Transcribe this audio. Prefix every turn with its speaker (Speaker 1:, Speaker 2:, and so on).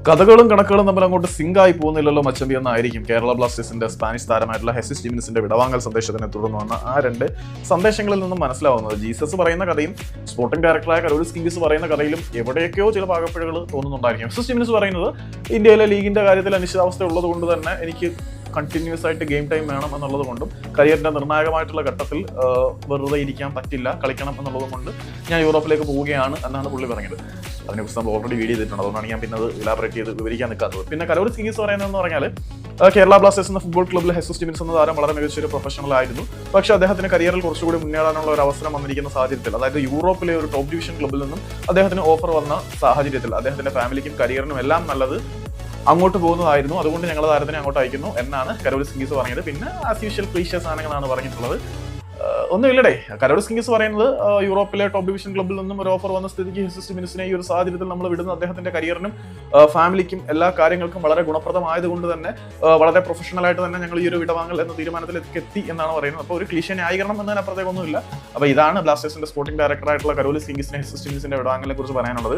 Speaker 1: കഥകളും കണക്കുകളും തമ്മിൽ അങ്ങോട്ട് സിങ്ക് ആയി പോകുന്നില്ലല്ലോ മച്ചമ്പി എന്നായിരിക്കും കേരള ബ്ലാസ്റ്റേഴ്സിന്റെ സ്പാനിഷ് താരമായിട്ടുള്ള ഹെസിസ് ജിമിനസിന്റെ വിടവാങ്ങൽ സന്ദേശത്തിനെ തുടർന്ന് വന്ന ആ രണ്ട് സന്ദേശങ്ങളിൽ നിന്നും മനസ്സിലാവുന്നത് ജീസസ് പറയുന്ന കഥയും സ്പോർട്ടിംഗ് ഡയറക്ടറായ കരോലിസ് കിംഗിസ് പറയുന്ന കഥയിലും എവിടെയൊക്കെയോ ചില പാകപ്പിഴകൾ തോന്നുന്നുണ്ടായിരിക്കും. ഹെസിസ് ജിമിനസ് പറയുന്നത് ഇന്ത്യയിലെ ലീഗിന്റെ കാര്യത്തിൽ അനിശ്ചിതാവസ്ഥ ഉള്ളത് കൊണ്ട് തന്നെ എനിക്ക് കണ്ടിന്യൂസ് ആയിട്ട് ഗെയിം ടൈം വേണം എന്നുള്ളത് കൊണ്ടും കരിയറിന്റെ നിർണായകമായിട്ടുള്ള ഘട്ടത്തിൽ വെറുതെ ഇരിക്കാൻ പറ്റില്ല, കളിക്കണം എന്നുള്ളത് കൊണ്ട് ഞാൻ യൂറോപ്പിലേക്ക് പോവുകയാണ് എന്നാണ് പുള്ളി പറഞ്ഞത്. അതിനെക്കുറിച്ച് നമ്മൾ ഓൾറെഡി വീഡിയോ ചെയ്തിട്ടുണ്ട്, അതുകൊണ്ടാണ് ഞാൻ പിന്നെ അത് ഇലാബറേറ്റ് ചെയ്ത് വിവരിക്കാൻ നിൽക്കാത്തത്. പിന്നെ കരോലിസ് കിംഗിസ് പറയുന്നതെന്ന് പറഞ്ഞാൽ കേരള ബ്ലാസ്റ്റേഴ്സ് എന്ന ഫുട്ബോൾ ക്ലബ്ബിൽ ഹെസിസ് ജിമിനസ് എന്ന താരം വളരെ മികച്ചൊരു പ്രൊഫഷണൽ ആയിരുന്നു. പക്ഷേ അദ്ദേഹത്തിന് കരിയറിൽ കുറച്ചുകൂടി മുന്നേറാനുള്ള ഒരു അവസരം വന്നിരിക്കുന്ന സാഹചര്യത്തിൽ, അതായത് യൂറോപ്പിലെ ഒരു ടോപ്പ് ഡിവിഷൻ ക്ലബ്ബിൽ നിന്നും അദ്ദേഹത്തിന് ഓഫർ വന്ന സാഹചര്യത്തിൽ അദ്ദേഹത്തിന്റെ ഫാമിലിക്കും കരിയറിനും എല്ലാം നല്ലത് അങ്ങോട്ട് പോകുന്നതായിരുന്നു. അതുകൊണ്ട് ഞങ്ങൾ താരത്തിനെ അങ്ങോട്ട് അയക്കുന്നു എന്നാണ് കരോലിസ് കിംഗിസ് പറഞ്ഞത്. പിന്നെ ആസ് യൂഷ്വൽ ക്ലീഷേ സാധനങ്ങളാണ് പറഞ്ഞിട്ടുള്ളത്. ഒന്നുമില്ലടേ, കരോലിസ് കിംഗിസ് പറയുന്നത് യൂറോപ്പിലെ ടോപ്പ് ഡിവിഷൻ ക്ലബ്ബിൽ നിന്നും ഒരു ഓഫർ വന്ന സ്ഥിതിക്ക് ഹെസിസ് ജിമിനസിനെ ഈ ഒരു സാഹചര്യത്തിൽ നമ്മൾ വിടുന്ന അദ്ദേഹത്തിന്റെ കരിയറിനും ഫാമിലിക്കും എല്ലാ കാര്യങ്ങൾക്കും വളരെ ഗുണപ്രദമായതുകൊണ്ട് തന്നെ വളരെ പ്രൊഫഷണൽ ആയിട്ട് തന്നെ ഞങ്ങൾ ഈ ഒരു വിടവാങ്ങൽ എന്ന തീരുമാനത്തിലേക്ക് എത്തി എന്നാണ് പറയുന്നത്. അപ്പോൾ ഒരു ക്ലീഷേ ന്യായീകരണം എന്നതിനപ്പുറത്തേക്കൊന്നുമില്ല. അപ്പോൾ ഇതാണ് ബ്ലാസ്റ്റേഴ്സിന്റെ സ്പോർട്ടിംഗ് ഡയറക്ടറായിട്ടുള്ള കരോലിസ് കിംഗിസിനെ ഹെസിസ് ജിമിനസിന്റെ വിടവാങ്ങലിനെ കുറിച്ച് പറയാനുള്ളത്.